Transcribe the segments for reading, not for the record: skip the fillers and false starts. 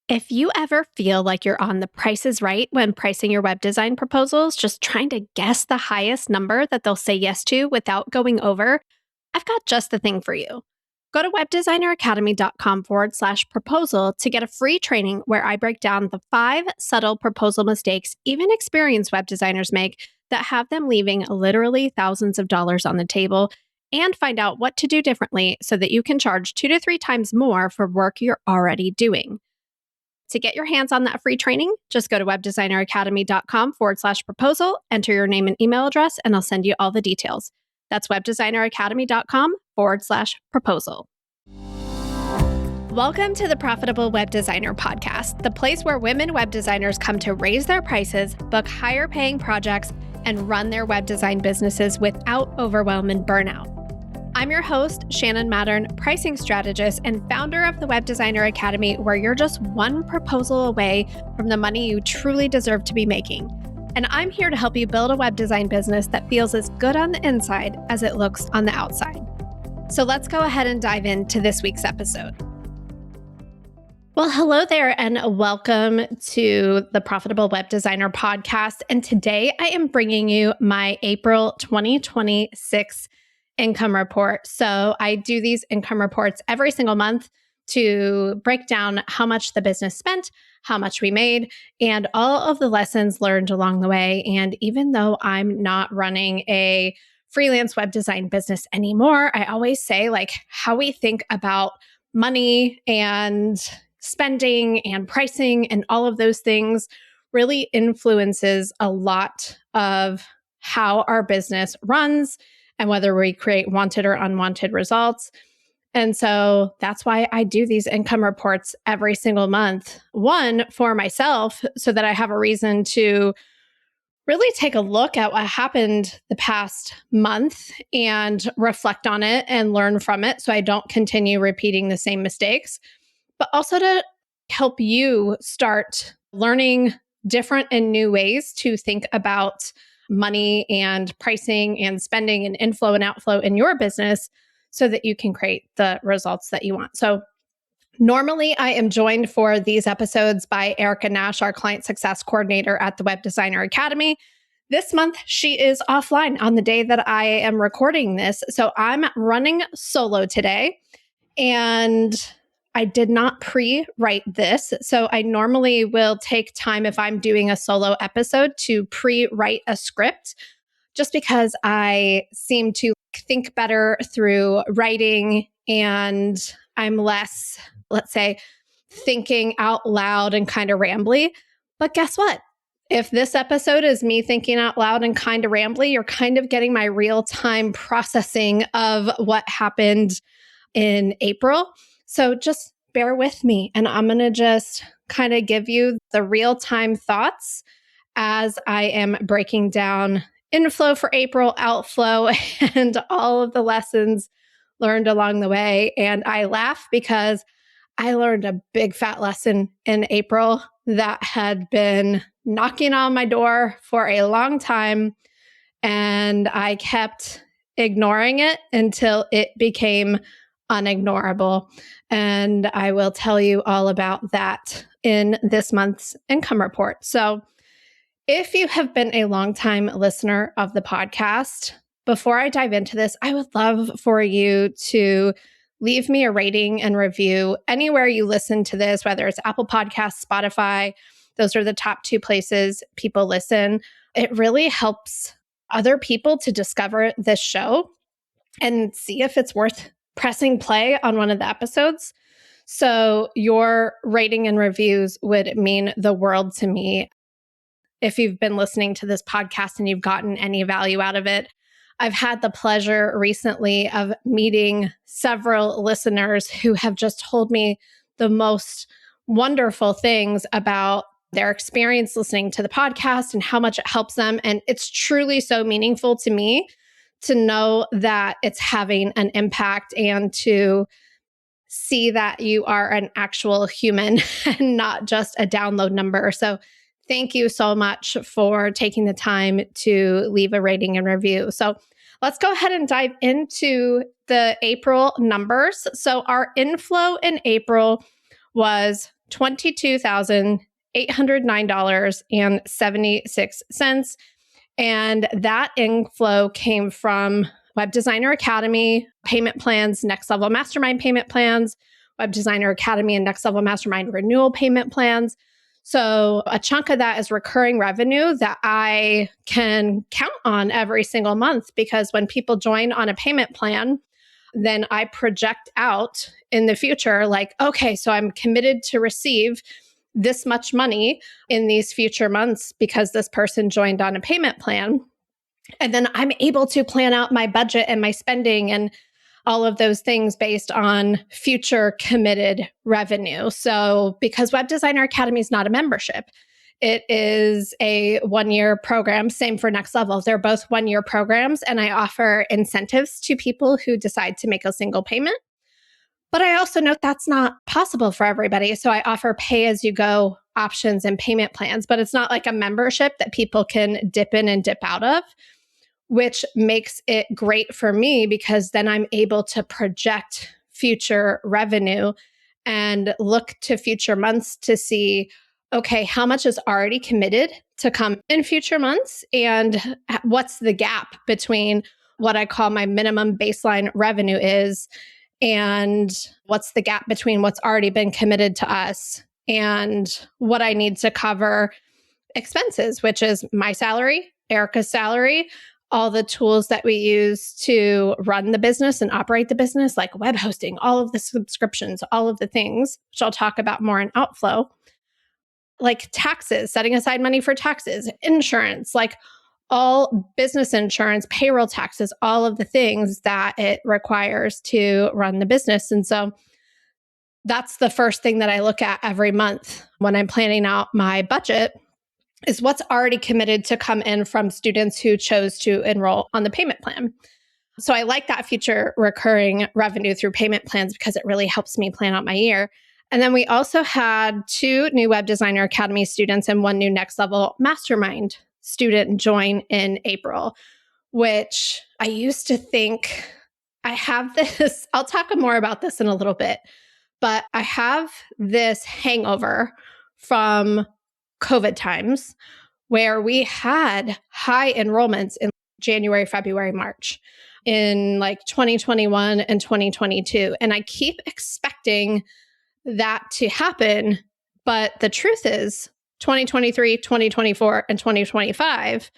If you ever feel like you're on the Price is Right when pricing your web design proposals, just trying to guess the highest number that they'll say yes to without going over, I've got just the thing for you. Go to webdesigneracademy.com/proposal to get a free training where I break down the 5 subtle proposal mistakes even experienced web designers make that have them leaving literally thousands of dollars on the table, and find out what to do differently so that you can charge 2 to 3 times more for work you're already doing. To get your hands on that free training, just go to webdesigneracademy.com/proposal, enter your name and email address, and I'll send you all the details. That's webdesigneracademy.com/proposal. Welcome to the Profitable Web Designer Podcast, the place where women web designers come to raise their prices, book higher paying projects, and run their web design businesses without overwhelm and burnout. I'm your host, Shannon, pricing strategist and founder of the Web Designer Academy, where you're just one proposal away from the money you truly deserve to be making. And I'm here to help you build a web design business that feels as good on the inside as it looks on the outside. So let's go ahead and dive into this week's episode. Well, hello there and welcome to the Profitable Web Designer Podcast. And today I am bringing you my April 2026 income report. So I do these income reports every single month to break down how much the business spent, how much we made, and all of the lessons learned along the way. And even though I'm not running a freelance web design business anymore, I always say how we think about money and spending and pricing and all of those things really influences a lot of how our business runs and whether we create wanted or unwanted results. And so that's why I do these income reports every single month. One, for myself, so that I have a reason to really take a look at what happened the past month and reflect on it and learn from it so I don't continue repeating the same mistakes, but also to help you start learning different and new ways to think about money and pricing and spending and inflow and outflow in your business so that you can create the results that you want. So normally I am joined for these episodes by Erica Nash, our client success coordinator at the Web Designer Academy. This month, she is offline on the day that I am recording this. So I'm running solo today, and I did not pre-write this. So I normally will take time if I'm doing a solo episode to pre-write a script, just because I seem to think better through writing and I'm less, let's say, thinking out loud and kind of rambly. But guess what? If this episode is me thinking out loud and kind of rambly, you're kind of getting my real-time processing of what happened in April. So just bear with me, and I'm going to just kind of give you the real-time thoughts as I am breaking down inflow for April, outflow, and all of the lessons learned along the way. And I laugh because I learned a big fat lesson in April that had been knocking on my door for a long time, and I kept ignoring it until it became unignorable. And I will tell you all about that in this month's income report. So if you have been a longtime listener of the podcast, before I dive into this, I would love for you to leave me a rating and review anywhere you listen to this, whether it's Apple Podcasts, Spotify. Those are the top 2 places people listen. It really helps other people to discover this show and see if it's worth pressing play on one of the episodes. So your rating and reviews would mean the world to me. If you've been listening to this podcast and you've gotten any value out of it, I've had the pleasure recently of meeting several listeners who have just told me the most wonderful things about their experience listening to the podcast and how much it helps them. And it's truly so meaningful to me to know that it's having an impact and to see that you are an actual human and not just a download number. So thank you so much for taking the time to leave a rating and review. So let's go ahead and dive into the April numbers. So our inflow in April was $22,809.76. And that inflow came from Web Designer Academy payment plans, Next Level Mastermind payment plans, Web Designer Academy and Next Level Mastermind renewal payment plans. So a chunk of that is recurring revenue that I can count on every single month, because when people join on a payment plan, then I project out in the future, like, okay, so I'm committed to receive this much money in these future months because this person joined on a payment plan. And then I'm able to plan out my budget and my spending and all of those things based on future committed revenue. So because Web Designer Academy is not a membership, it is a one-year program. Same for Next Level. They're both one-year programs, and I offer incentives to people who decide to make a single payment. But I also note that's not possible for everybody. So I offer pay-as-you-go options and payment plans, but it's not like a membership that people can dip in and dip out of, which makes it great for me because then I'm able to project future revenue and look to future months to see, okay, how much is already committed to come in future months, and what's the gap between what I call my minimum baseline revenue is and what's the gap between what's already been committed to us and what I need to cover expenses, which is my salary, Erica's salary, all the tools that we use to run the business and operate the business, like web hosting, all of the subscriptions, all of the things, which I'll talk about more in Outflow, like taxes, setting aside money for taxes, insurance, like all business insurance, payroll taxes, all of the things that it requires to run the business. And so that's the first thing that I look at every month when I'm planning out my budget, is what's already committed to come in from students who chose to enroll on the payment plan. So I like that future recurring revenue through payment plans because it really helps me plan out my year. And then we also had 2 new Web Designer Academy students and 1 new Next Level Mastermind student join in April, which I used to think I have this, I'll talk more about this in a little bit, but I have this hangover from COVID times where we had high enrollments in January, February, March in like 2021 and 2022. And I keep expecting that to happen. But the truth is 2023, 2024, and 2025,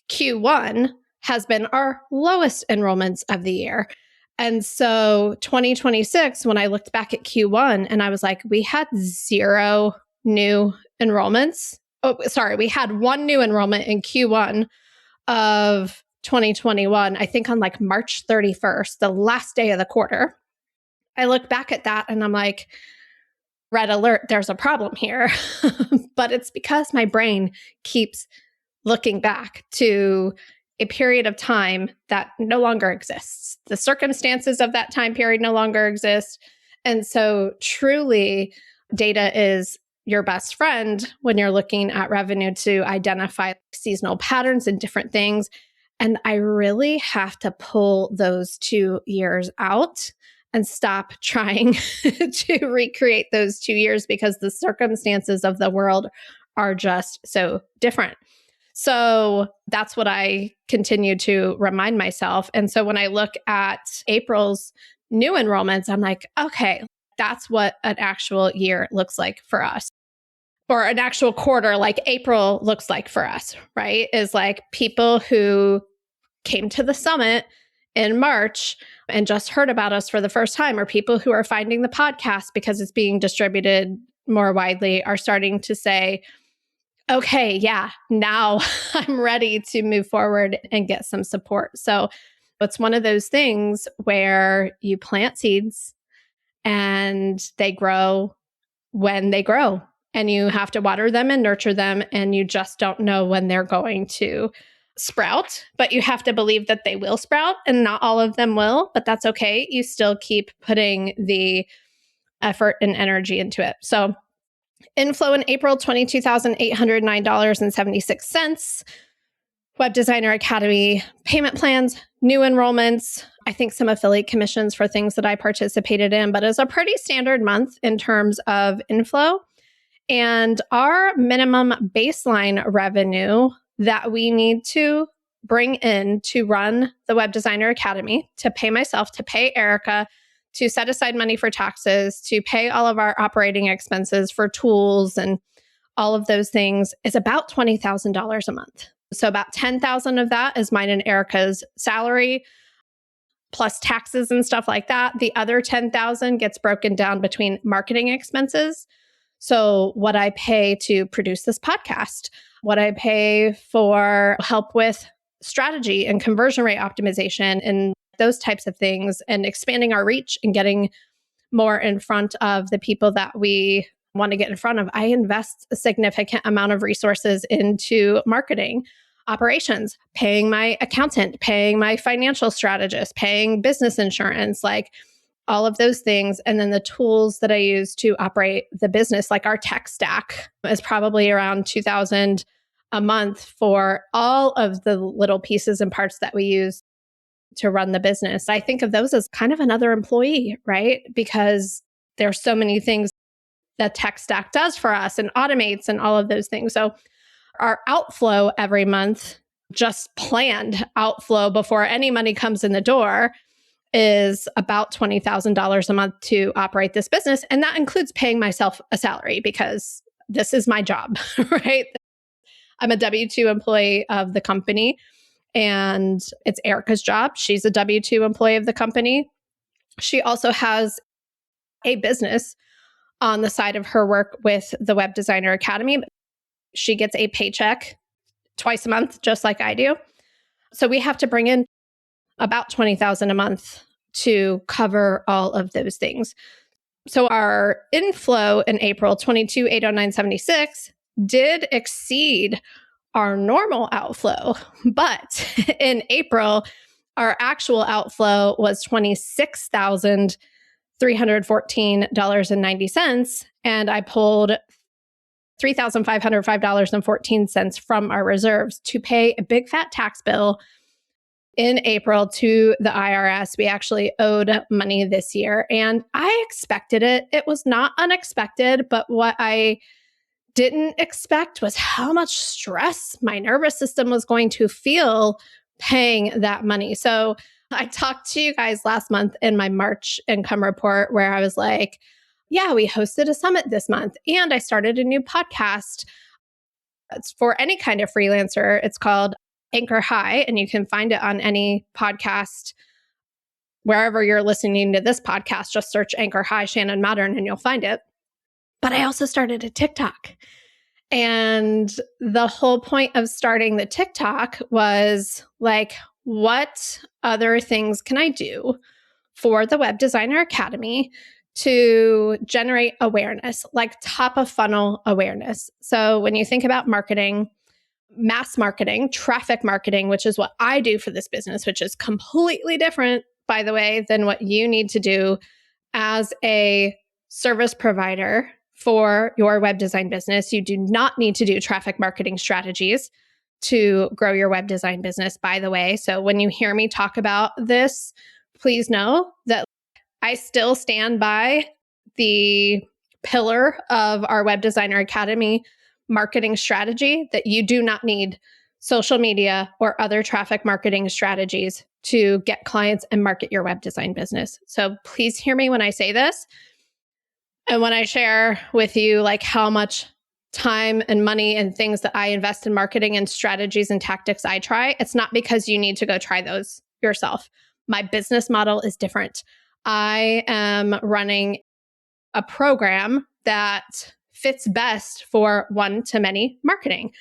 Q1 has been our lowest enrollments of the year. And so 2026, when I looked back at Q1 and I was like, we had 0 new enrollments. Oh, sorry, we had 1 new enrollment in Q1 of 2021, I think on like March 31st, the last day of the quarter. I look back at that and I'm like, red alert, there's a problem here. But it's because my brain keeps looking back to a period of time that no longer exists. The circumstances of that time period no longer exist. And so truly, data is your best friend when you're looking at revenue to identify seasonal patterns and different things. And I really have to pull those 2 years out and stop trying to recreate those 2 years because the circumstances of the world are just so different. So that's what I continue to remind myself. And so when I look at April's new enrollments, I'm like, okay, that's what an actual year looks like for us. Or an actual quarter, like April looks like for us, right? Is like people who came to the summit in March and just heard about us for the first time, or people who are finding the podcast because it's being distributed more widely are starting to say, okay, yeah, now I'm ready to move forward and get some support. So it's one of those things where you plant seeds and they grow when they grow, and you have to water them and nurture them, and you just don't know when they're going to sprout, but you have to believe that they will sprout, and not all of them will, but that's okay. You still keep putting the effort and energy into it. So inflow in April, $22,809.76. Web Designer Academy payment plans, new enrollments, I think some affiliate commissions for things that I participated in, but it's a pretty standard month in terms of inflow. And our minimum baseline revenue that we need to bring in to run the Web Designer Academy, to pay myself, to pay Erica, to set aside money for taxes, to pay all of our operating expenses for tools and all of those things is about $20,000 a month. So about $10,000 of that is mine and Erica's salary, plus taxes and stuff like that. The other $10,000 gets broken down between marketing expenses. So what I pay to produce this podcast, what I pay for help with strategy and conversion rate optimization and those types of things, and expanding our reach and getting more in front of the people that we want to get in front of. I invest a significant amount of resources into marketing, operations, paying my accountant, paying my financial strategist, paying business insurance, like all of those things. And then the tools that I use to operate the business, like our tech stack, is probably around $2,000 a month for all of the little pieces and parts that we use to run the business. I think of those as kind of another employee, right? Because there's so many things that tech stack does for us and automates and all of those things. So our outflow every month, just planned outflow before any money comes in the door, is about $20,000 a month to operate this business. And that includes paying myself a salary because this is my job, right? I'm a W-2 employee of the company, and it's Erica's job. She's a W-2 employee of the company. She also has a business on the side of her work with the Web Designer Academy. She gets a paycheck twice a month, just like I do. So we have to bring in about $20,000 a month to cover all of those things. So our inflow in April, 22,809.76, did exceed our normal outflow. But in April, our actual outflow was $26,314.90. And I pulled $3,505.14 from our reserves to pay a big fat tax bill in April to the IRS. We actually owed money this year, and I expected it. It was not unexpected, but what I didn't expect was how much stress my nervous system was going to feel paying that money. So I talked to you guys last month in my March income report where I was like, yeah, we hosted a summit this month and I started a new podcast. It's for any kind of freelancer. It's called Anchor High, and you can find it on any podcast. Wherever you're listening to this podcast, just search Anchor High Shannon Modern and you'll find it. But I also started a TikTok. And the whole point of starting the TikTok was like, what other things can I do for the Web Designer Academy to generate awareness, like top of funnel awareness? So when you think about marketing, mass marketing, traffic marketing, which is what I do for this business, which is completely different, by the way, than what you need to do as a service provider for your web design business. You do not need to do traffic marketing strategies to grow your web design business, by the way. So when you hear me talk about this, please know that I still stand by the pillar of our Web Designer Academy marketing strategy that you do not need social media or other traffic marketing strategies to get clients and market your web design business. So please hear me when I say this. And when I share with you like how much time and money and things that I invest in marketing and strategies and tactics I try, it's not because you need to go try those yourself. My business model is different. I am running a program that fits best for one-to-many marketing.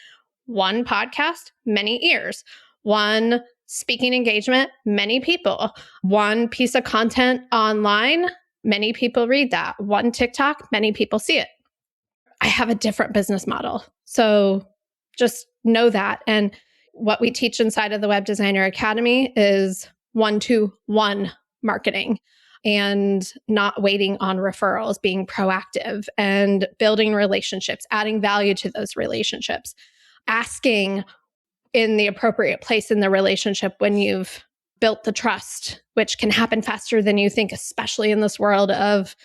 One podcast, many ears. One speaking engagement, many people. One piece of content online, many people read that. One TikTok, many people see it. I have a different business model. So just know that. And what we teach inside of the Web Designer Academy is one-to-one marketing and not waiting on referrals, being proactive and building relationships, adding value to those relationships, asking in the appropriate place in the relationship when you've built the trust, which can happen faster than you think, especially in this world of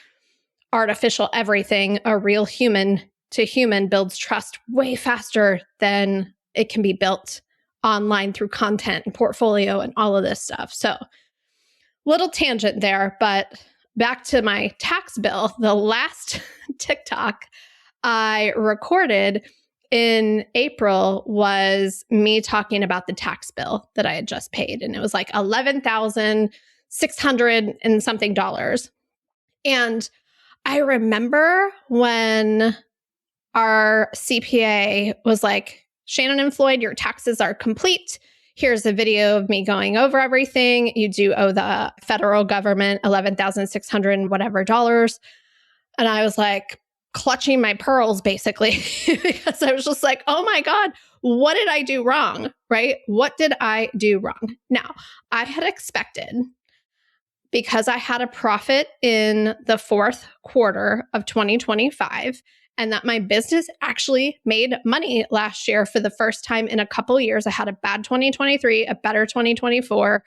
artificial everything. A real human to human builds trust way faster than it can be built online through content and portfolio and all of this stuff. So, little tangent there, but back to my tax bill. The last TikTok I recorded in April was me talking about the tax bill that I had just paid. And it was like $11,600 and something dollars. And I remember when our CPA was like, Shannon and Floyd, your taxes are complete. Here's a video of me going over everything. You do owe the federal government $11,600 and whatever dollars. And I was like clutching my pearls basically because I was just like, oh my God, what did I do wrong? Right? What did I do wrong? Now, I had expected, because I had a profit in the fourth quarter of 2025 and that my business actually made money last year for the first time in a couple years. I had a bad 2023, a better 2024.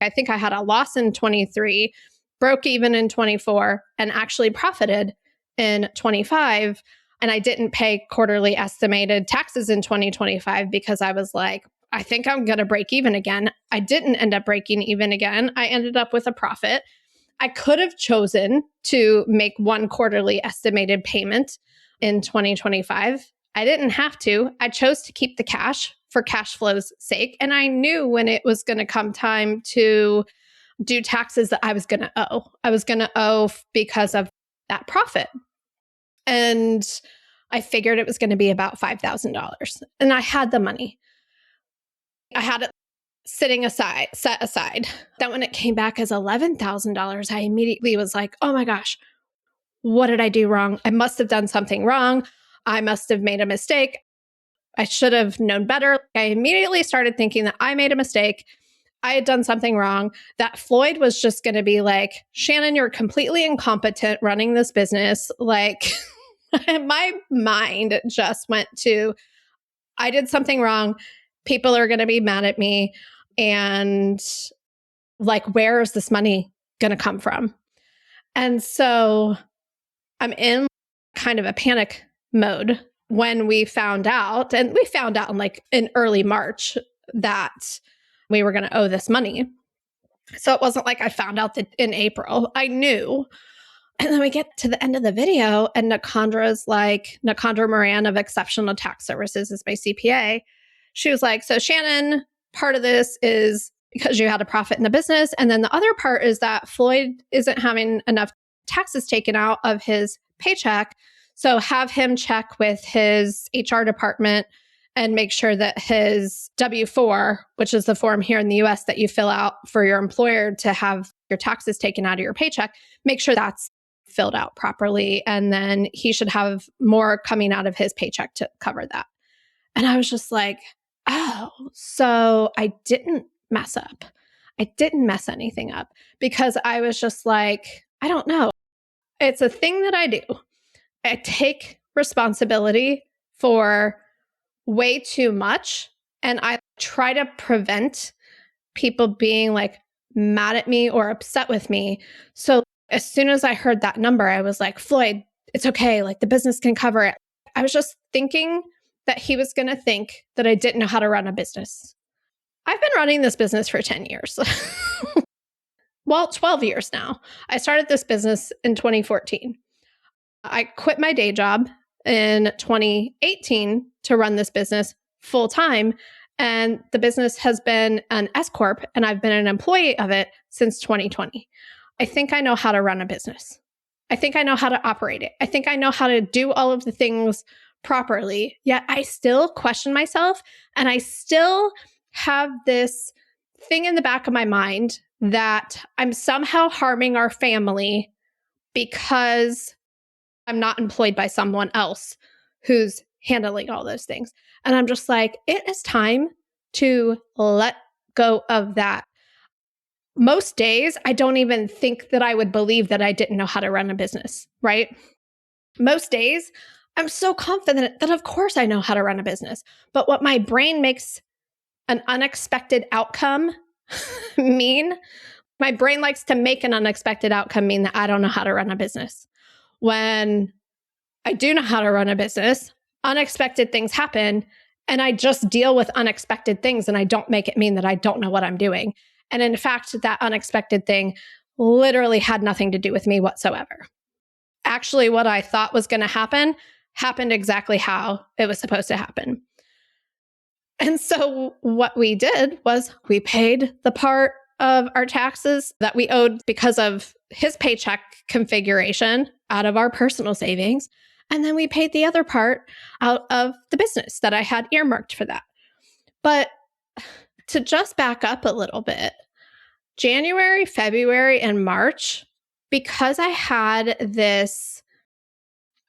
I think I had a loss in 23, broke even in 24, and actually profited in 25. And I didn't pay quarterly estimated taxes in 2025 because I was like, I think I'm going to break even again. I didn't end up breaking even again. I ended up with a profit. I could have chosen to make one quarterly estimated payment in 2025. I didn't have to. I chose to keep the cash for cash flow's sake. And I knew when it was going to come time to do taxes that I was going to owe. I was going to owe because of that profit. And I figured it was going to be about $5,000. And I had the money. I had it set aside. Then when it came back as $11,000, I immediately was like, oh my gosh, what did I do wrong? I must have done something wrong. I must have made a mistake. I should have known better. I immediately started thinking that I made a mistake. I had done something wrong, that Floyd was just going to be like, Shannon, you're completely incompetent running this business. Like my mind just went to, I did something wrong. People are going to be mad at me. And like, where is this money going to come from? And so I'm in kind of a panic mode when we found out, and we found out in early March that we were going to owe this money. So it wasn't like I found out that in April. I knew. And then we get to the end of the video and Nakandra Moran of Exceptional Tax Services is my CPA. She was like, so Shannon, part of this is because you had a profit in the business. And then the other part is that Floyd isn't having enough taxes taken out of his paycheck. So have him check with his HR department and make sure that his W-4, which is the form here in the US that you fill out for your employer to have your taxes taken out of your paycheck, make sure that's filled out properly. And then he should have more coming out of his paycheck to cover that. And I was just like, oh, so I didn't mess up. I didn't mess anything up because I was just like, I don't know. It's a thing that I do. I take responsibility for way too much. And I try to prevent people being like mad at me or upset with me. So as soon as I heard that number, I was like, Floyd, it's okay. Like the business can cover it. I was just thinking that he was going to think that I didn't know how to run a business. I've been running this business for 10 years. Well, 12 years now. I started this business in 2014. I quit my day job in 2018 to run this business full time. And the business has been an S Corp and I've been an employee of it since 2020. I think I know how to run a business. I think I know how to operate it. I think I know how to do all of the things properly. Yet I still question myself and I still have this thing in the back of my mind that I'm somehow harming our family because I'm not employed by someone else who's handling all those things. And I'm just like, it is time to let go of that. Most days, I don't even think that I would believe that I didn't know how to run a business, right? Most days, I'm so confident that of course I know how to run a business. But what my brain makes an unexpected outcome mean, my brain likes to make an unexpected outcome mean that I don't know how to run a business. When I do know how to run a business. Unexpected things happen, and I just deal with unexpected things, and I don't make it mean that I don't know what I'm doing. And in fact, that unexpected thing literally had nothing to do with me whatsoever. Actually, what I thought was going to happen happened exactly how it was supposed to happen. And so what we did was we paid the part of our taxes that we owed because of his paycheck configuration out of our personal savings. And then we paid the other part out of the business that I had earmarked for that. But to just back up a little bit, January, February, and March, because I had this,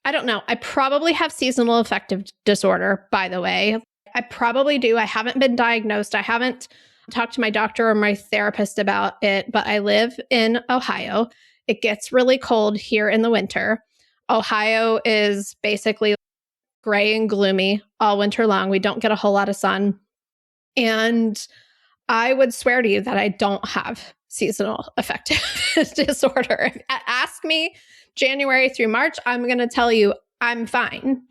I don't know, I probably have seasonal affective disorder, by the way. I probably do. I haven't been diagnosed. I haven't talked to my doctor or my therapist about it, but I live in Ohio. It gets really cold here in the winter. Ohio is basically gray and gloomy all winter long. We don't get a whole lot of sun. And I would swear to you that I don't have seasonal affective disorder. Ask me January through March, I'm going to tell you I'm fine.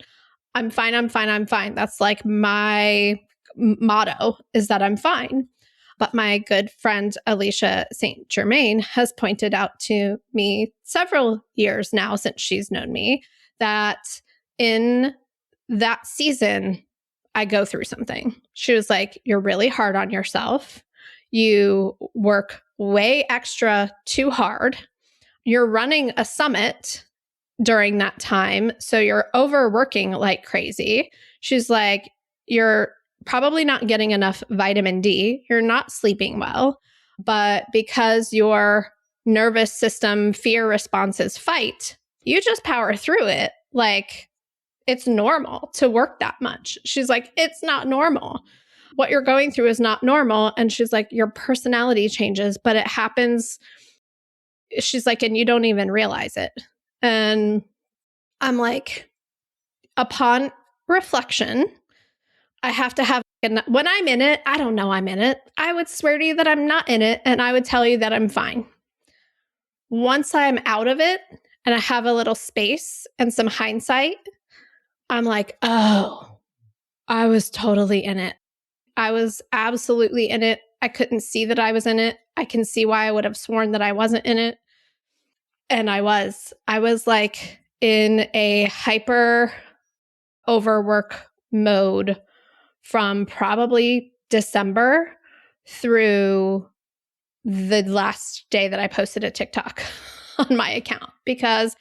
I'm fine. That's like my motto, is that I'm fine. But my good friend Alicia St. Germain has pointed out to me several years now since she's known me that in that season, I go through something. She was like, you're really hard on yourself. You work way extra too hard. You're running a summit during that time, so you're overworking like crazy. She's like, you're probably not getting enough vitamin D. You're not sleeping well. But because your nervous system fear response is fight, you just power through it. Like, it's normal to work that much. She's like, it's not normal. What you're going through is not normal. And she's like, your personality changes, but it happens. She's like, and you don't even realize it. And I'm like, upon reflection, I have to have, when I'm in it, I don't know I'm in it. I would swear to you that I'm not in it, and I would tell you that I'm fine. Once I'm out of it and I have a little space and some hindsight, I'm like, oh, I was totally in it. I was absolutely in it. I couldn't see that I was in it. I can see why I would have sworn that I wasn't in it. And I was like in a hyper overwork mode from probably December through the last day that I posted a TikTok on my account. Because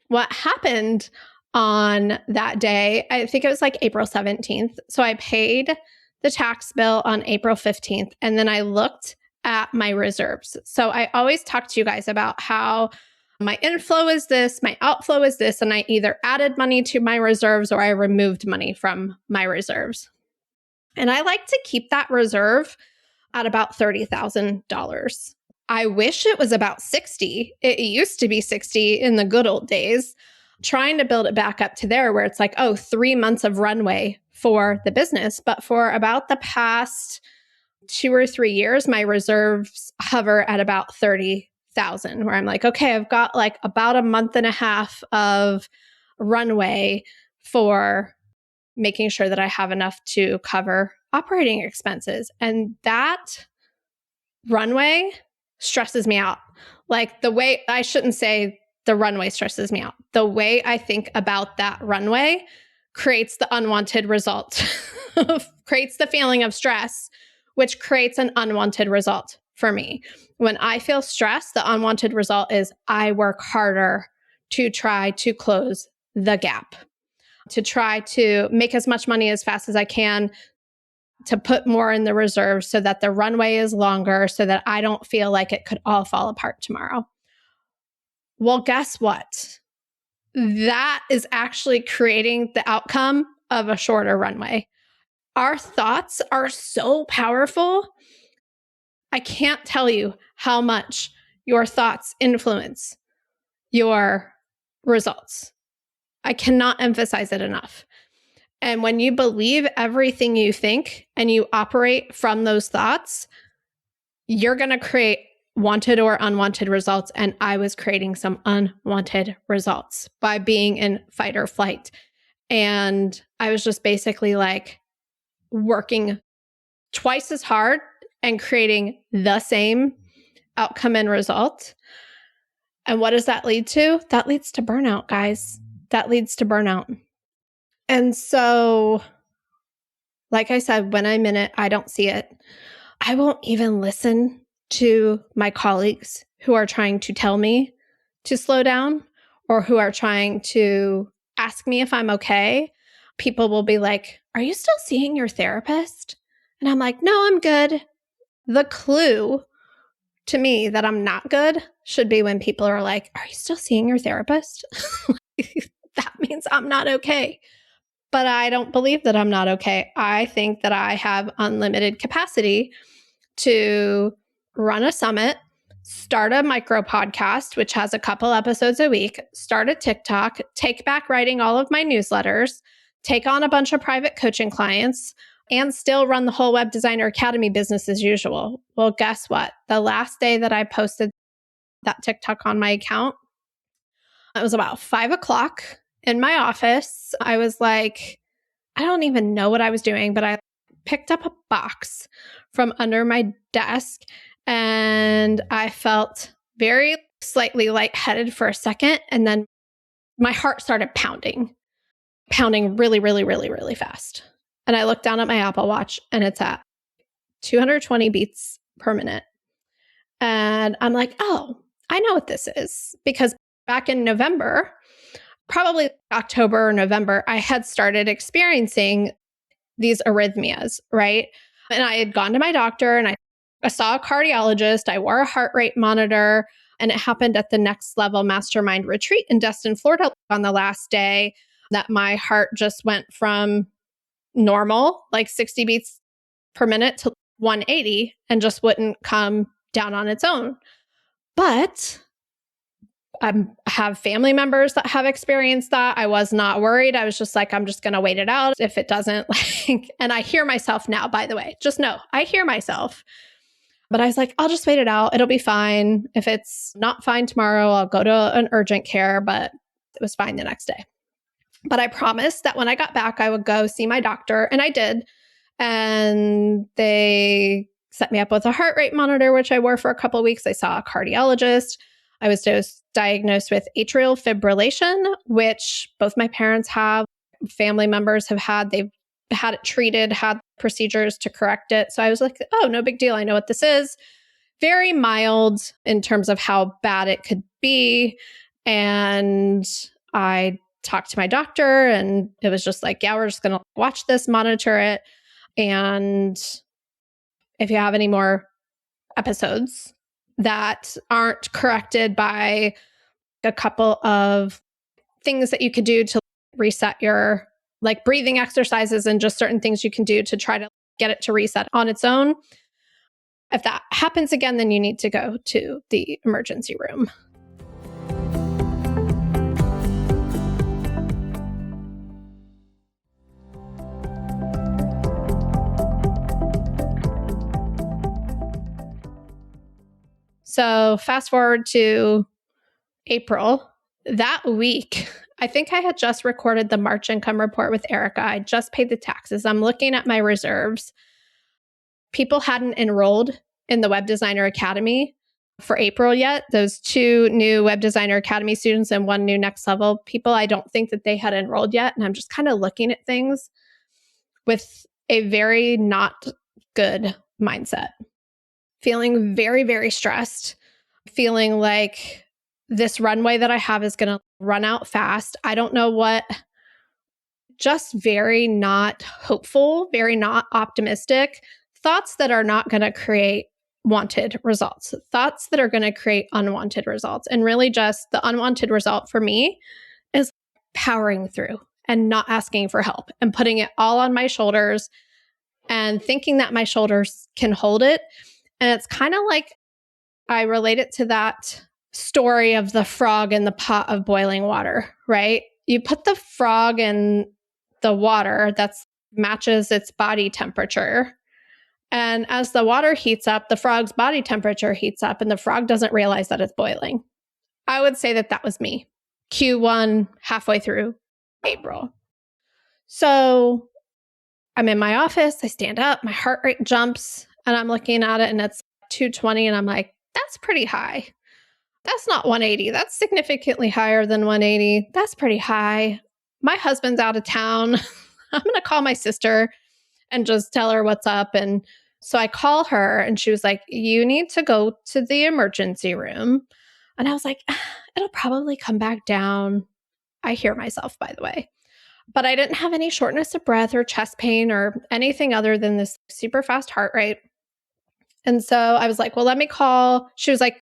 what happened on that day, I think it was like April 17th. So I paid the tax bill on April 15th. And then I looked at my reserves. So I always talk to you guys about how my inflow is this, my outflow is this, and I either added money to my reserves or I removed money from my reserves. And I like to keep that reserve at about $30,000. I wish it was about 60. It used to be 60 in the good old days. Trying to build it back up to there where it's like, 3 months of runway for the business. But for about the past 2 or 3 years, my reserves hover at about 30,000, where I'm like, okay, I've got like about a month and a half of runway for making sure that I have enough to cover operating expenses. And that runway stresses me out. Like the way, I shouldn't say the runway stresses me out. The way I think about that runway creates the unwanted result, creates the feeling of stress, which creates an unwanted result for me. When I feel stressed, the unwanted result is I work harder to try to close the gap, to try to make as much money as fast as I can, to put more in the reserve so that the runway is longer, so that I don't feel like it could all fall apart tomorrow. Well, guess what? That is actually creating the outcome of a shorter runway. Our thoughts are so powerful. I can't tell you how much your thoughts influence your results. I cannot emphasize it enough. And when you believe everything you think and you operate from those thoughts, you're going to create wanted or unwanted results. And I was creating some unwanted results by being in fight or flight. And I was just basically like working twice as hard and creating the same outcome and result. And what does that lead to? That leads to burnout, guys. That leads to burnout. And so, like I said, when I'm in it, I don't see it. I won't even listen to my colleagues who are trying to tell me to slow down or who are trying to ask me if I'm okay. People will be like, "Are you still seeing your therapist?" And I'm like, "No, I'm good." The clue to me that I'm not good should be when people are like, "Are you still seeing your therapist?" That means I'm not okay. But I don't believe that I'm not okay. I think that I have unlimited capacity to run a summit, start a micro podcast, which has a couple episodes a week, start a TikTok, take back writing all of my newsletters, take on a bunch of private coaching clients, and still run the whole Web Designer Academy business as usual. Well, guess what? The last day that I posted that TikTok on my account, it was about 5:00 in my office. I was like, I don't even know what I was doing, but I picked up a box from under my desk and I felt very slightly lightheaded for a second. And then my heart started pounding really, really, really, really fast. And I looked down at my Apple Watch and it's at 220 beats per minute. And I'm like, oh, I know what this is. Because back in November, probably October or November, I had started experiencing these arrhythmias, right? And I had gone to my doctor and I saw a cardiologist. I wore a heart rate monitor, and it happened at the Next Level Mastermind retreat in Destin, Florida on the last day that my heart just went from normal, like 60 beats per minute, to 180 and just wouldn't come down on its own. But I have family members that have experienced that. I was not worried. I was just like, I'm just going to wait it out. If it doesn't, and I hear myself now, by the way, just know I hear myself. But I was like, I'll just wait it out. It'll be fine. If it's not fine tomorrow, I'll go to an urgent care. But it was fine the next day. But I promised that when I got back, I would go see my doctor. And I did. And they set me up with a heart rate monitor, which I wore for a couple of weeks. I saw a cardiologist. I was diagnosed with atrial fibrillation, which both my parents have, family members have had. They've had it treated, had procedures to correct it. So I was like, oh, no big deal. I know what this is. Very mild in terms of how bad it could be. And I talked to my doctor and it was just like, yeah, we're just going to watch this, monitor it. And if you have any more episodes that aren't corrected by a couple of things that you could do to reset your like breathing exercises and just certain things you can do to try to get it to reset on its own. If that happens again, then you need to go to the emergency room. So fast forward to April. That week, I think I had just recorded the March income report with Erica. I just paid the taxes. I'm looking at my reserves. People hadn't enrolled in the Web Designer Academy for April yet. Those 2 new Web Designer Academy students and 1 new Next Level people, I don't think that they had enrolled yet. And I'm just kind of looking at things with a very not good mindset. Feeling very, very stressed, feeling like this runway that I have is going to run out fast. I don't know what, just very not hopeful, very not optimistic, thoughts that are not going to create wanted results, thoughts that are going to create unwanted results. And really just the unwanted result for me is powering through and not asking for help and putting it all on my shoulders and thinking that my shoulders can hold it. And it's kind of like I relate it to that story of the frog in the pot of boiling water, right? You put the frog in the water that matches its body temperature, And as the water heats up, the frog's body temperature heats up and the frog doesn't realize that it's boiling. I would say that that was me. Q1 halfway through April. So I'm in my office. I stand up, my heart rate jumps, and I'm looking at it and it's 220. And I'm like, that's pretty high. That's not 180. That's significantly higher than 180. That's pretty high. My husband's out of town. I'm going to call my sister and just tell her what's up. And so I call her and she was like, you need to go to the emergency room. And I was like, it'll probably come back down. I hear myself, by the way. But I didn't have any shortness of breath or chest pain or anything other than this super fast heart rate. And so I was like, well, let me call. She was like,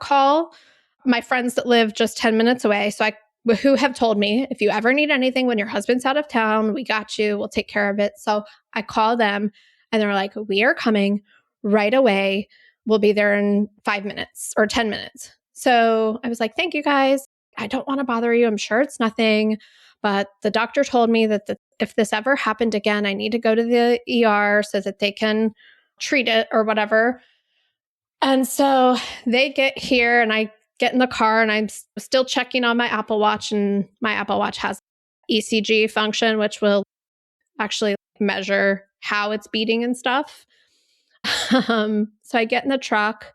call my friends that live just 10 minutes away. Who have told me, if you ever need anything when your husband's out of town, we got you. We'll take care of it. So I call them and they're like, we are coming right away. We'll be there in 5 minutes or 10 minutes. So I was like, thank you guys. I don't want to bother you. I'm sure it's nothing. But the doctor told me that if this ever happened again, I need to go to the ER so that they can treat it or whatever. And so they get here and I get in the car and I'm still checking on my Apple Watch, and my Apple Watch has ECG function, which will actually measure how it's beating and stuff. So I get in the truck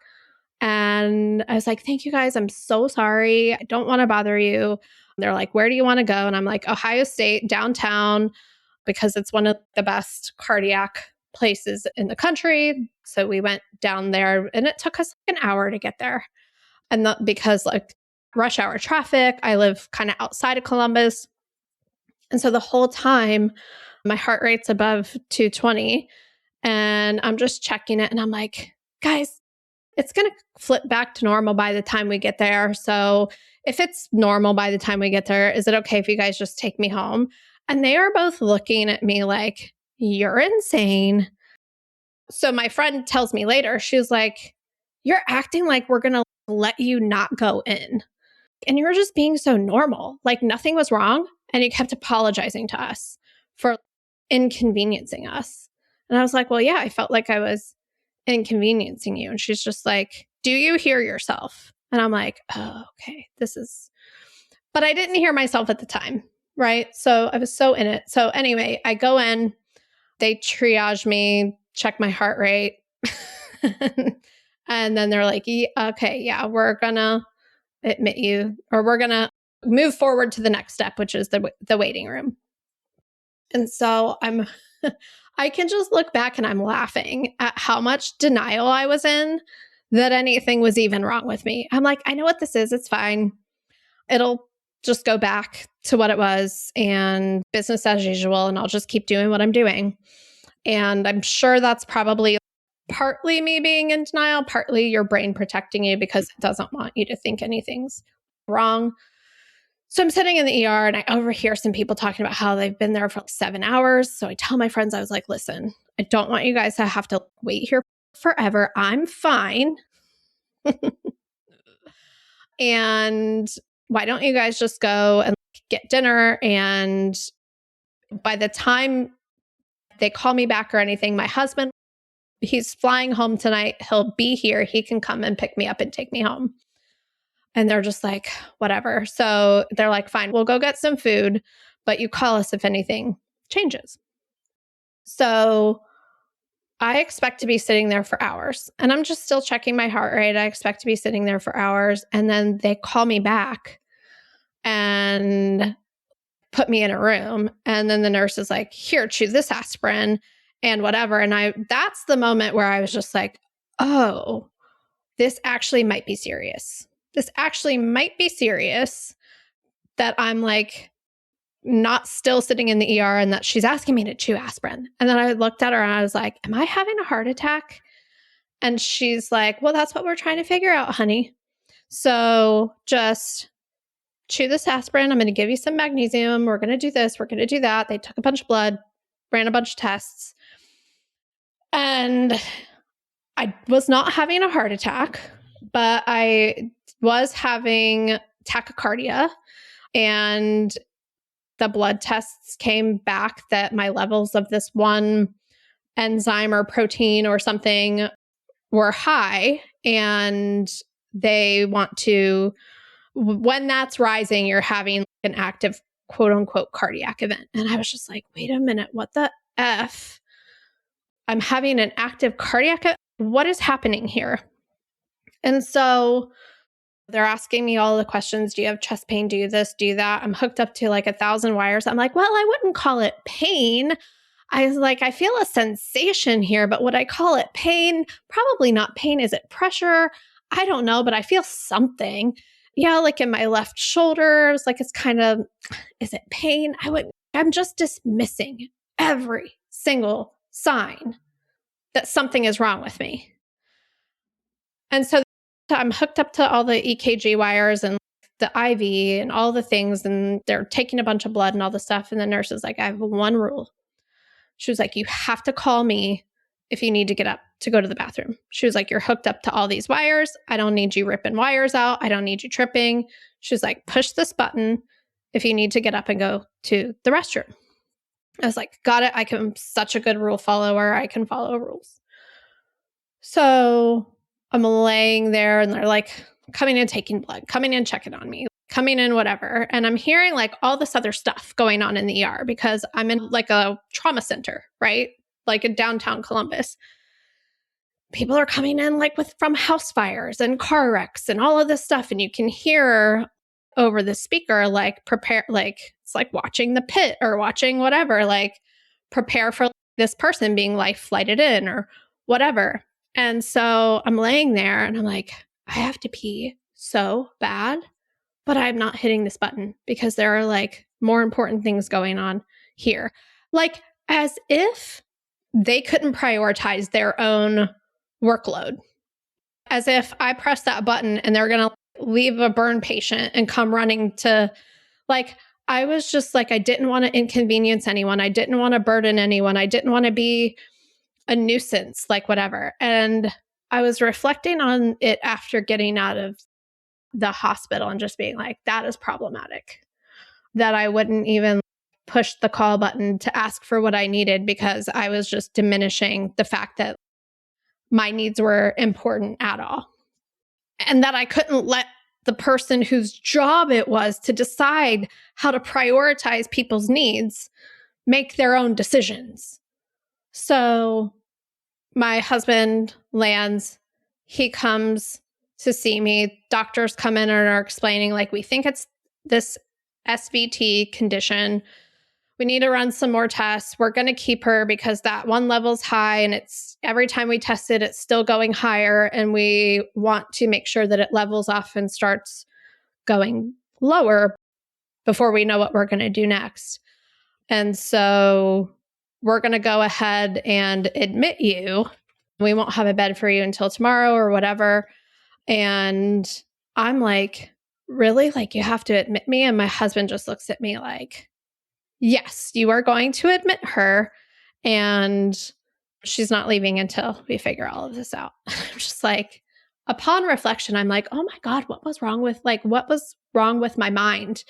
and I was like, thank you guys. I'm so sorry. I don't want to bother you. They're like, where do you want to go? And I'm like, Ohio State, downtown, because it's one of the best cardiac places in the country. So we went down there and it took us like an hour to get there. And because like rush hour traffic, I live kind of outside of Columbus. And so the whole time my heart rate's above 220 and I'm just checking it and I'm like, guys, it's going to flip back to normal by the time we get there. So if it's normal by the time we get there, is it okay if you guys just take me home? And they are both looking at me like, you're insane. So my friend tells me later, she was like, you're acting like we're going to let you not go in. And you were just being so normal. Like nothing was wrong. And you kept apologizing to us for inconveniencing us. And I was like, well, yeah, I felt like I was inconveniencing you. And she's just like, do you hear yourself? And I'm like, oh, okay, but I didn't hear myself at the time. Right. So I was so in it. So anyway, I go in, they triage me, check my heart rate. And then they're like, okay, yeah, we're going to admit you, or we're going to move forward to the next step, which is the waiting room. And so I can just look back and I'm laughing at how much denial I was in that anything was even wrong with me. I'm like, I know what this is. It's fine. It'll just go back to what it was and business as usual. And I'll just keep doing what I'm doing. And I'm sure that's probably partly me being in denial, partly your brain protecting you because it doesn't want you to think anything's wrong. So I'm sitting in the ER and I overhear some people talking about how they've been there for like 7 hours. So I tell my friends, I was like, listen, I don't want you guys to have to wait here forever. I'm fine. And why don't you guys just go and get dinner? And by the time they call me back or anything, my husband, he's flying home tonight. He'll be here. He can come and pick me up and take me home. And they're just like, whatever. So they're like, fine, we'll go get some food, but you call us if anything changes. So I expect to be sitting there for hours and I'm just still checking my heart rate. I expect to be sitting there for hours. And then they call me back and put me in a room. And then the nurse is like, here, chew this aspirin and whatever. And that's the moment where I was just like, oh, this actually might be serious. This actually might be serious that I'm like not still sitting in the ER and that she's asking me to chew aspirin. And then I looked at her and I was like, am I having a heart attack? And she's like, well, that's what we're trying to figure out, honey. So just chew this aspirin. I'm going to give you some magnesium. We're going to do this. We're going to do that. They took a bunch of blood, ran a bunch of tests. And I was not having a heart attack, but I was having tachycardia, and the blood tests came back that my levels of this one enzyme or protein or something were high, and they want to, when that's rising, you're having an active quote unquote cardiac event. And I was just like, wait a minute, what the F? I'm having an active cardiac event? What is happening here? And so they're asking me all the questions. Do you have chest pain? Do this, do that? I'm hooked up to like 1,000 wires. I'm like, well, I wouldn't call it pain. I was like, I feel a sensation here, but would I call it pain? Probably not pain. Is it pressure? I don't know, but I feel something. Yeah, like in my left shoulder. It's like, it's kind of, is it pain? I'm just dismissing every single sign that something is wrong with me. And so I'm hooked up to all the EKG wires and the IV and all the things, and they're taking a bunch of blood and all the stuff. And the nurse is like, I have one rule. She was like, you have to call me if you need to get up to go to the bathroom. She was like, you're hooked up to all these wires. I don't need you ripping wires out. I don't need you tripping. She was like, push this button if you need to get up and go to the restroom. I was like, got it. I'm such a good rule follower. I can follow rules. So I'm laying there and they're like coming in, taking blood, coming in, checking on me, coming in, whatever. And I'm hearing like all this other stuff going on in the ER because I'm in like a trauma center, right? Like in downtown Columbus. People are coming in like from house fires and car wrecks and all of this stuff. And you can hear over the speaker, like prepare, like it's like watching The Pit or watching whatever, like prepare for this person being life flighted in or whatever. And so I'm laying there and I'm like, I have to pee so bad, but I'm not hitting this button because there are like more important things going on here. Like as if they couldn't prioritize their own workload. As if I press that button and they're going to leave a burn patient and come running to, like, I was just like, I didn't want to inconvenience anyone. I didn't want to burden anyone. I didn't want to be a nuisance, like whatever. And I was reflecting on it after getting out of the hospital and just being like, that is problematic. That I wouldn't even push the call button to ask for what I needed because I was just diminishing the fact that my needs were important at all. And that I couldn't let the person whose job it was to decide how to prioritize people's needs make their own decisions. So my husband lands, he comes to see me. Doctors come in and are explaining, like, we think it's this SVT condition. We need to run some more tests. We're going to keep her because that one level's high and it's every time we test it, it's still going higher. And we want to make sure that it levels off and starts going lower before we know what we're going to do next. And so we're going to go ahead and admit you. We won't have a bed for you until tomorrow or whatever. And I'm like, really? Like, you have to admit me? And my husband just looks at me like, yes, you are going to admit her. And she's not leaving until we figure all of this out. I'm just like, upon reflection, I'm like, oh my God, what was wrong with my mind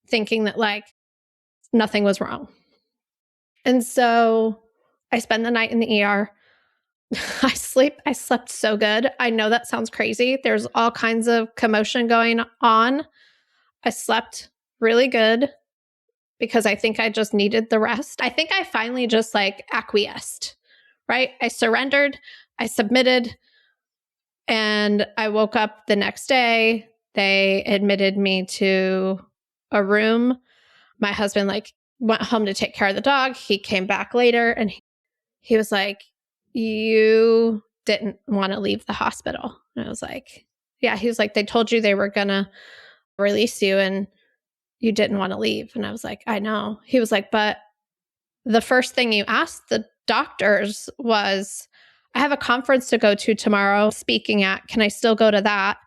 thinking that like nothing was wrong? And so I spend the night in the ER. I slept so good. I know that sounds crazy. There's all kinds of commotion going on. I slept really good because I think I just needed the rest. I think I finally just like acquiesced, right? I surrendered, I submitted, and I woke up the next day. They admitted me to a room. My husband like went home to take care of the dog. He came back later and he was like, you didn't want to leave the hospital. And I was like, yeah. He was like, they told you they were going to release you and you didn't want to leave. And I was like, I know. He was like, but the first thing you asked the doctors was, I have a conference to go to tomorrow speaking at. Can I still go to that?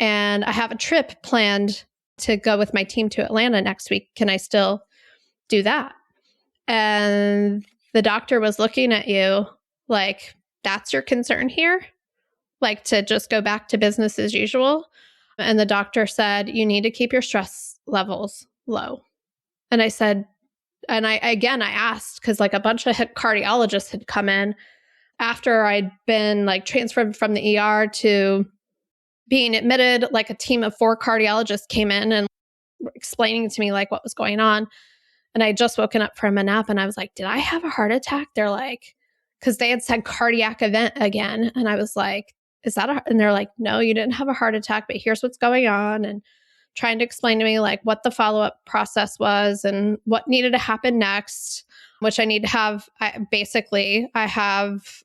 And I have a trip planned to go with my team to Atlanta next week. Can I still do that? And the doctor was looking at you like, that's your concern here? Like to just go back to business as usual? And the doctor said, you need to keep your stress levels low. And I said, And I asked because like a bunch of cardiologists had come in after I'd been like transferred from the ER to being admitted. Like a team of 4 cardiologists came in and explaining to me like what was going on. And I had just woken up from a nap and I was like, did I have a heart attack? They're like, because they had said cardiac event again. And I was like, is that and they're like, no, you didn't have a heart attack, but here's what's going on. And trying to explain to me like what the follow-up process was and what needed to happen next, which I need to have. I have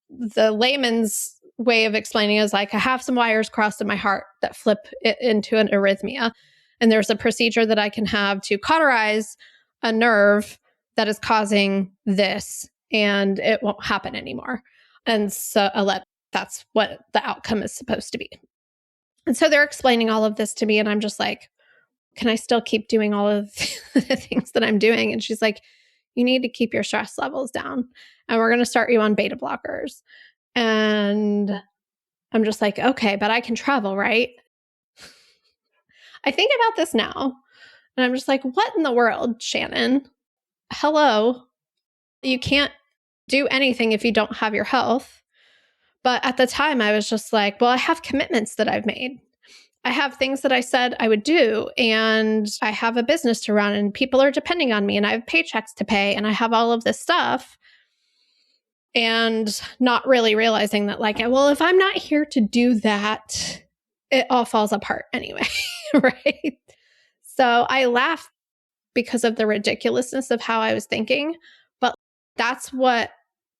the layman's way of explaining is like, I have some wires crossed in my heart that flip it into an arrhythmia. And there's a procedure that I can have to cauterize a nerve that is causing this, and it won't happen anymore. And so that's what the outcome is supposed to be. And so they're explaining all of this to me, and I'm just like, can I still keep doing all of the things that I'm doing? And she's like, you need to keep your stress levels down, and we're going to start you on beta blockers. And I'm just like, okay, but I can travel, right? I think about this now, and I'm just like, what in the world, Shannon? Hello. You can't do anything if you don't have your health. But at the time, I was just like, well, I have commitments that I've made. I have things that I said I would do, and I have a business to run, and people are depending on me, and I have paychecks to pay, and I have all of this stuff. And not really realizing that, like, well, if I'm not here to do that, it all falls apart anyway, right? So I laugh because of the ridiculousness of how I was thinking. But that's what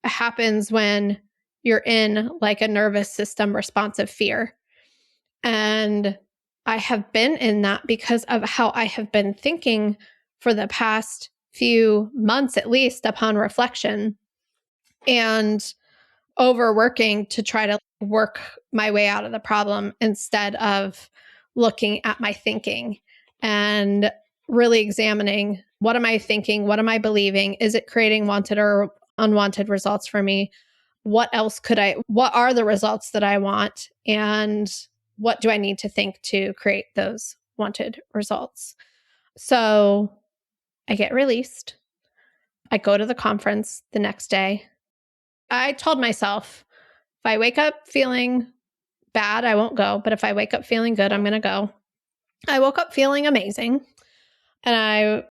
happens when you're in like a nervous system responsive fear. And I have been in that because of how I have been thinking for the past few months, at least upon reflection, and overworking to try to work my way out of the problem instead of looking at my thinking and really examining, what am I thinking? What am I believing? Is it creating wanted or unwanted results for me? What are the results that I want? And what do I need to think to create those wanted results? So I get released. I go to the conference the next day. I told myself, if I wake up feeling bad, I won't go. But if I wake up feeling good, I'm going to go. I woke up feeling amazing. And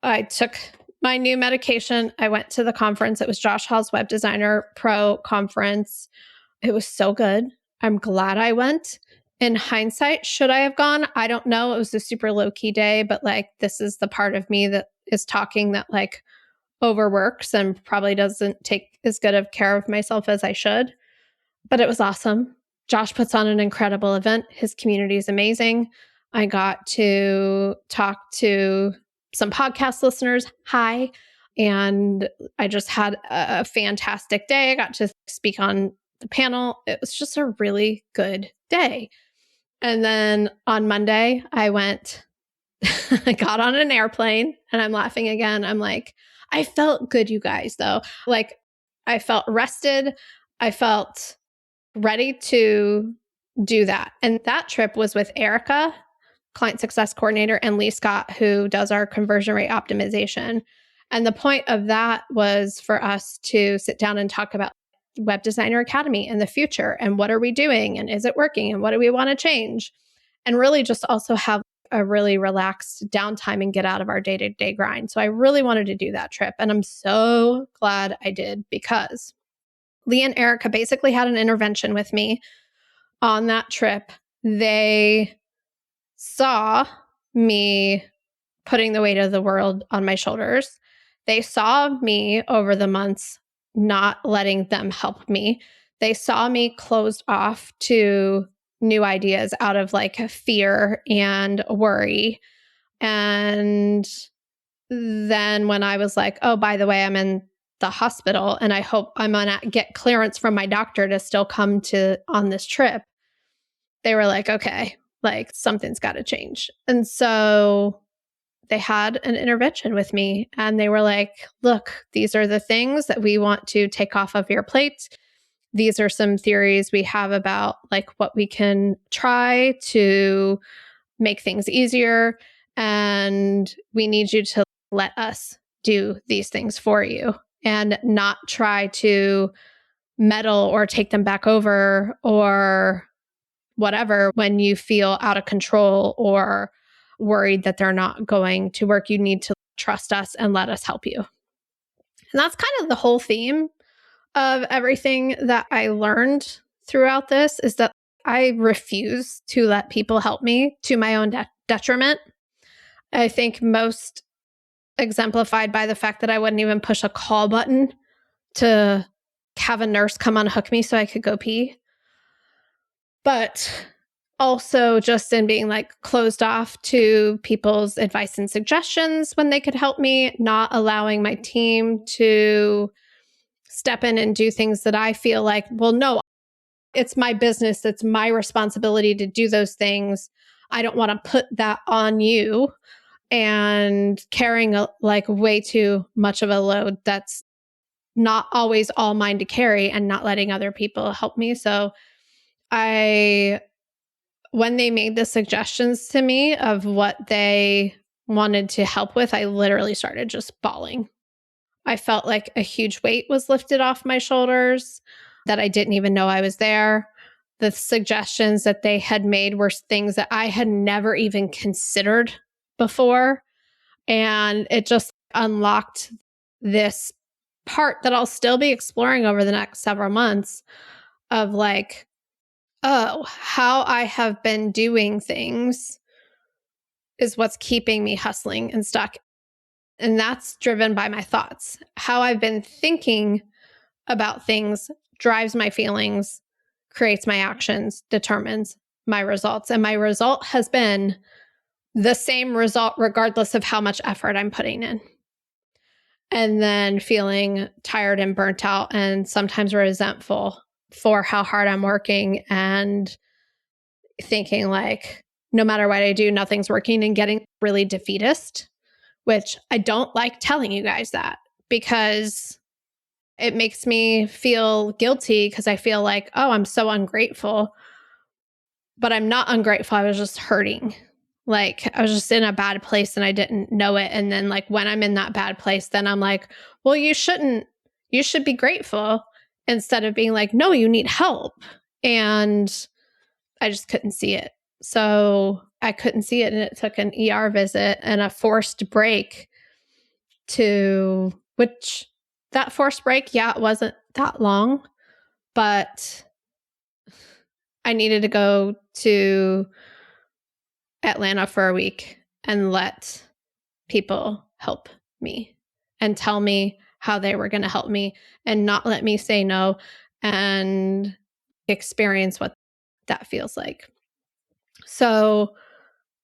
I took my new medication. I went to the conference. It was Josh Hall's Web Designer Pro conference. It was so good. I'm glad I went. In hindsight, should I have gone? I don't know. It was a super low-key day, but like, this is the part of me that is talking that like overworks and probably doesn't take as good of care of myself as I should. But it was awesome. Josh puts on an incredible event. His community is amazing. I got to talk to some podcast listeners. Hi. And I just had a fantastic day. I got to speak on the panel. It was just a really good day. And then on Monday, I got on an airplane, and I'm laughing again. I'm like, I felt good, you guys, though. Like, I felt rested. I felt ready to do that. And that trip was with Erica, client success coordinator, and Lee Scott, who does our conversion rate optimization. And the point of that was for us to sit down and talk about Web Designer Academy and the future, and what are we doing, and is it working, and what do we want to change? And really just also have a really relaxed downtime and get out of our day-to-day grind. So I really wanted to do that trip. And I'm so glad I did, because Lee and Erica basically had an intervention with me on that trip. They saw me putting the weight of the world on my shoulders. They saw me over the months not letting them help me. They saw me closed off to new ideas out of like fear and worry. And then when I was like, oh, by the way, I'm in the hospital and I hope I'm going to get clearance from my doctor to still come on this trip, they were like, okay, like something's got to change. And so they had an intervention with me, and they were like, look, these are the things that we want to take off of your plate. These are some theories we have about like what we can try to make things easier. And we need you to let us do these things for you and not try to meddle or take them back over or whatever when you feel out of control or worried that they're not going to work. You need to trust us and let us help you. And that's kind of the whole theme of everything that I learned throughout this is that I refuse to let people help me to my own detriment. I think most exemplified by the fact that I wouldn't even push a call button to have a nurse come unhook me so I could go pee. But also just in being like closed off to people's advice and suggestions when they could help me, not allowing my team to step in and do things that I feel like, well, no, it's my business. It's my responsibility to do those things. I don't want to put that on you and carrying like way too much of a load that's not always all mine to carry and not letting other people help me. So when they made the suggestions to me of what they wanted to help with, I literally started just bawling. I felt like a huge weight was lifted off my shoulders that I didn't even know I was there. The suggestions that they had made were things that I had never even considered before. And it just unlocked this part that I'll still be exploring over the next several months of like, oh, how I have been doing things is what's keeping me hustling and stuck. And that's driven by my thoughts. How I've been thinking about things drives my feelings, creates my actions, determines my results. And my result has been the same result regardless of how much effort I'm putting in. And then feeling tired and burnt out and sometimes resentful for how hard I'm working and thinking like, no matter what I do, nothing's working and getting really defeatist, which I don't like telling you guys that because it makes me feel guilty because I feel like, oh, I'm so ungrateful. But I'm not ungrateful. I was just hurting. Like I was just in a bad place and I didn't know it. And then like when I'm in that bad place, then I'm like, well, you should be grateful instead of being like, no, you need help. And I just couldn't see it. So I couldn't see it. And it took an ER visit and a forced break which that forced break, yeah, it wasn't that long, but I needed to go to Atlanta for a week and let people help me and tell me how they were going to help me and not let me say no and experience what that feels like. So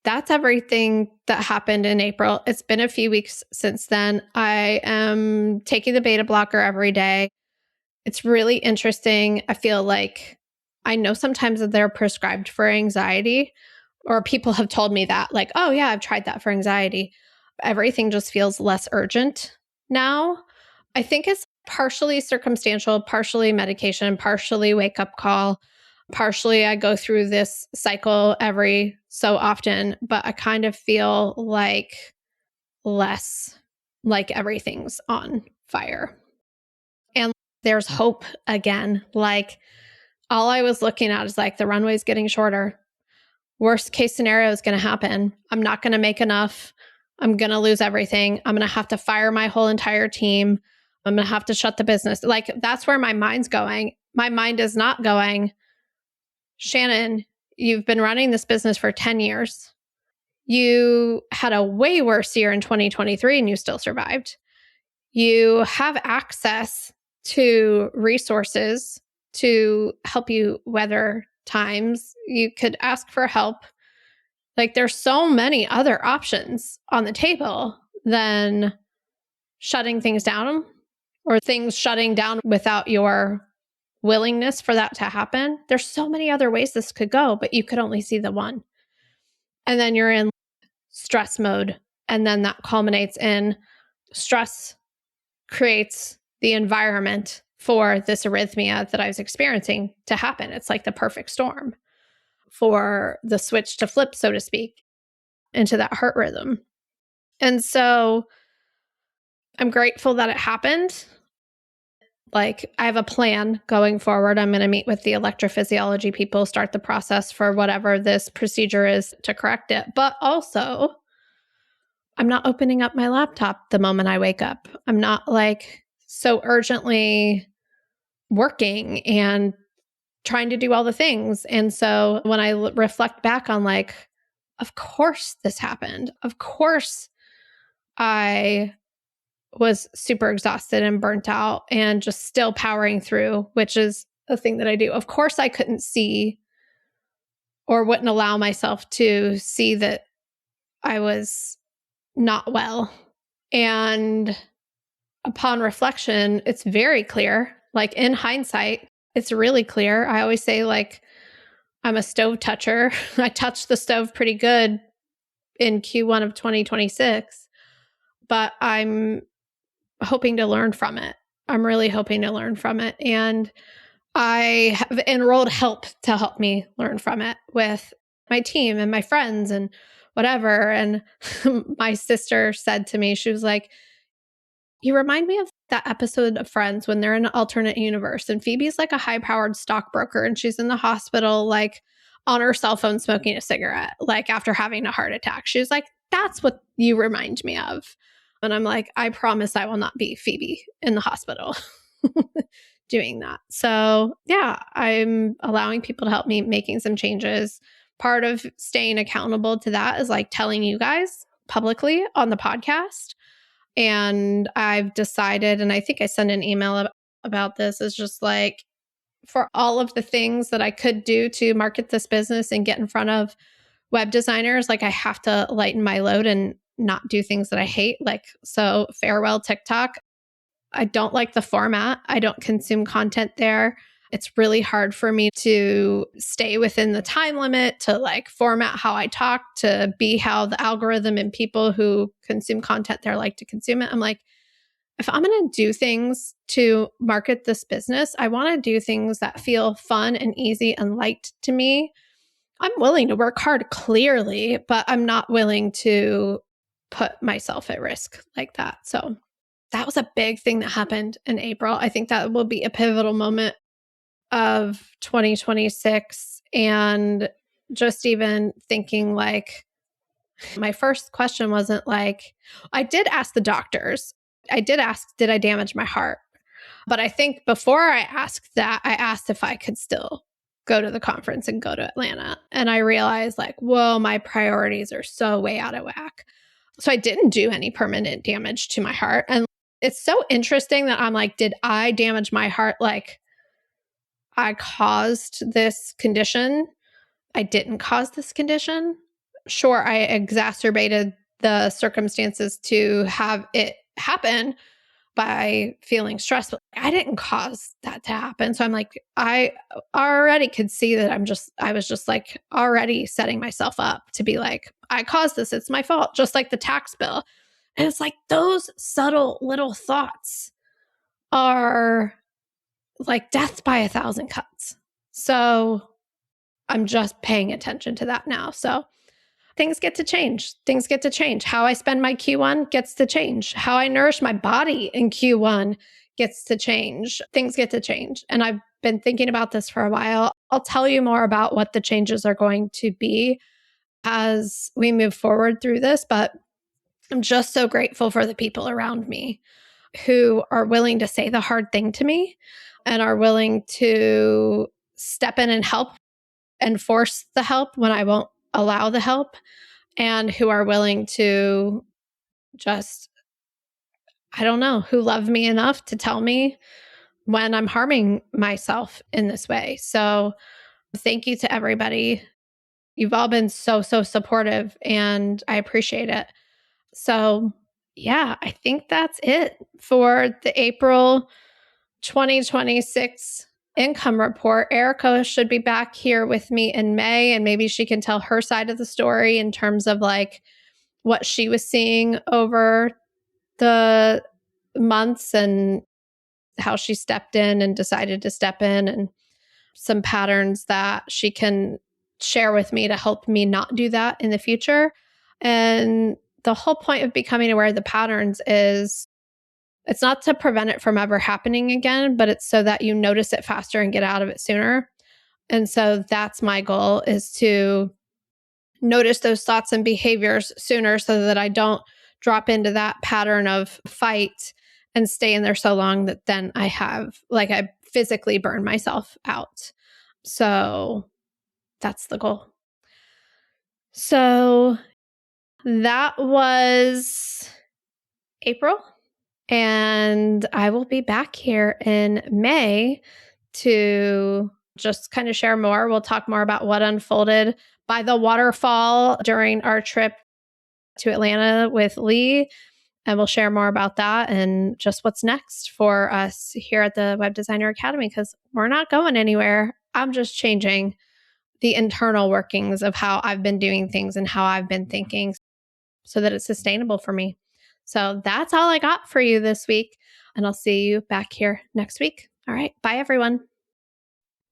that's everything that happened in April. It's been a few weeks since then. I am taking the beta blocker every day. It's really interesting. I feel like I know sometimes that they're prescribed for anxiety, or people have told me that, like, oh, yeah, I've tried that for anxiety. Everything just feels less urgent now. I think it's partially circumstantial, partially medication, partially wake up call. Partially, I go through this cycle every so often, but I kind of feel like less like everything's on fire. And there's hope again. Like all I was looking at is like the runway's getting shorter. Worst case scenario is going to happen. I'm not going to make enough. I'm going to lose everything. I'm going to have to fire my whole entire team. I'm going to have to shut the business. Like that's where my mind's going. My mind is not going, Shannon, you've been running this business for 10 years. You had a way worse year in 2023 and you still survived. You have access to resources to help you weather times. You could ask for help. Like there's so many other options on the table than shutting things down or things shutting down without your willingness for that to happen. There's so many other ways this could go, but you could only see the one. And then you're in stress mode. And then that culminates in stress creates the environment for this arrhythmia that I was experiencing to happen. It's like the perfect storm for the switch to flip, so to speak, into that heart rhythm. And so I'm grateful that it happened. Like, I have a plan going forward. I'm going to meet with the electrophysiology people, start the process for whatever this procedure is to correct it. But also, I'm not opening up my laptop the moment I wake up. I'm not like so urgently working and trying to do all the things. And so when I reflect back on like, of course this happened. Of course I was super exhausted and burnt out and just still powering through, which is a thing that I do. Of course I couldn't see or wouldn't allow myself to see that I was not well. And upon reflection, it's very clear. Like in hindsight, it's really clear. I always say like, I'm a stove toucher. I touched the stove pretty good in Q1 of 2026, but I'm hoping to learn from it. I'm really hoping to learn from it. And I have enrolled help to help me learn from it with my team and my friends and whatever. And my sister said to me, she was like, you remind me of that episode of Friends when they're in an alternate universe and Phoebe's like a high-powered stockbroker and she's in the hospital, like on her cell phone smoking a cigarette, like after having a heart attack. She was like, that's what you remind me of. And I'm like, I promise I will not be Phoebe in the hospital doing that. So yeah, I'm allowing people to help me making some changes. Part of staying accountable to that is like telling you guys publicly on the podcast. And I've decided, and I think I sent an email about this, is just like for all of the things that I could do to market this business and get in front of web designers, like I have to lighten my load and not do things that I hate. Like, so farewell TikTok. I don't like the format. I don't consume content there. It's really hard for me to stay within the time limit, to like format how I talk, to be how the algorithm and people who consume content there like to consume it. I'm like, if I'm going to do things to market this business, I want to do things that feel fun and easy and light to me. I'm willing to work hard, clearly, but I'm not willing to put myself at risk like that. So that was a big thing that happened in April. I think that will be a pivotal moment of 2026. And just even thinking like, my first question wasn't like, I did ask the doctors. I did ask, did I damage my heart? But I think before I asked that, I asked if I could still go to the conference and go to Atlanta. And I realized like, whoa, my priorities are so way out of whack. So I didn't do any permanent damage to my heart. And it's so interesting that I'm like, did I damage my heart? Like, I caused this condition. I didn't cause this condition. Sure, I exacerbated the circumstances to have it happen by feeling stressed, but I didn't cause that to happen. So I'm like, I already could see that I was just like already setting myself up to be like, I caused this. It's my fault. Just like the tax bill. And it's like those subtle little thoughts are like death by a thousand cuts. So I'm just paying attention to that now. So things get to change. Things get to change. How I spend my Q1 gets to change. How I nourish my body in Q1 gets to change. Things get to change. And I've been thinking about this for a while. I'll tell you more about what the changes are going to be as we move forward through this. But I'm just so grateful for the people around me who are willing to say the hard thing to me and are willing to step in and help and force the help when I won't allow the help, and who are willing to just, I don't know, who love me enough to tell me when I'm harming myself in this way. So thank you to everybody. You've all been so, so supportive and I appreciate it. So yeah, I think that's it for the April 2026 income report. Erica should be back here with me in May, and maybe she can tell her side of the story in terms of like what she was seeing over the months and how she stepped in and decided to step in, and some patterns that she can share with me to help me not do that in the future. And the whole point of becoming aware of the patterns is It's not to prevent it from ever happening again, but it's so that you notice it faster and get out of it sooner. And so that's my goal, is to notice those thoughts and behaviors sooner so that I don't drop into that pattern of fight and stay in there so long that then I physically burn myself out. So that's the goal. So that was April. And I will be back here in May to just kind of share more. We'll talk more about what unfolded by the waterfall during our trip to Atlanta with Lee. And we'll share more about that and just what's next for us here at the Web Designer Academy, because we're not going anywhere. I'm just changing the internal workings of how I've been doing things and how I've been thinking so that it's sustainable for me. So that's all I got for you this week. And I'll see you back here next week. All right. Bye, everyone.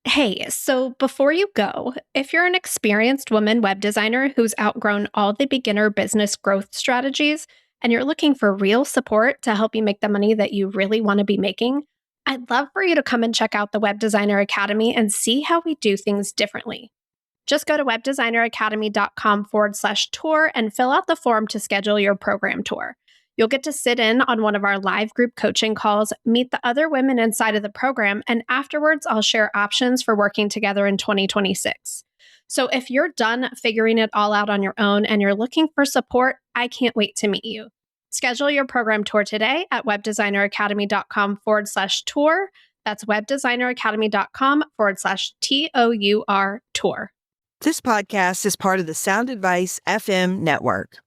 Hey, so before you go, if you're an experienced woman web designer who's outgrown all the beginner business growth strategies and you're looking for real support to help you make the money that you really want to be making, I'd love for you to come and check out the Web Designer Academy and see how we do things differently. Just go to webdesigneracademy.com/tour and fill out the form to schedule your program tour. You'll get to sit in on one of our live group coaching calls, meet the other women inside of the program, and afterwards, I'll share options for working together in 2026. So if you're done figuring it all out on your own and you're looking for support, I can't wait to meet you. Schedule your program tour today at webdesigneracademy.com/tour. That's webdesigneracademy.com/TOUR tour. This podcast is part of the Sound Advice FM network.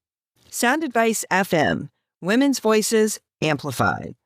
Sound Advice FM, women's voices amplified.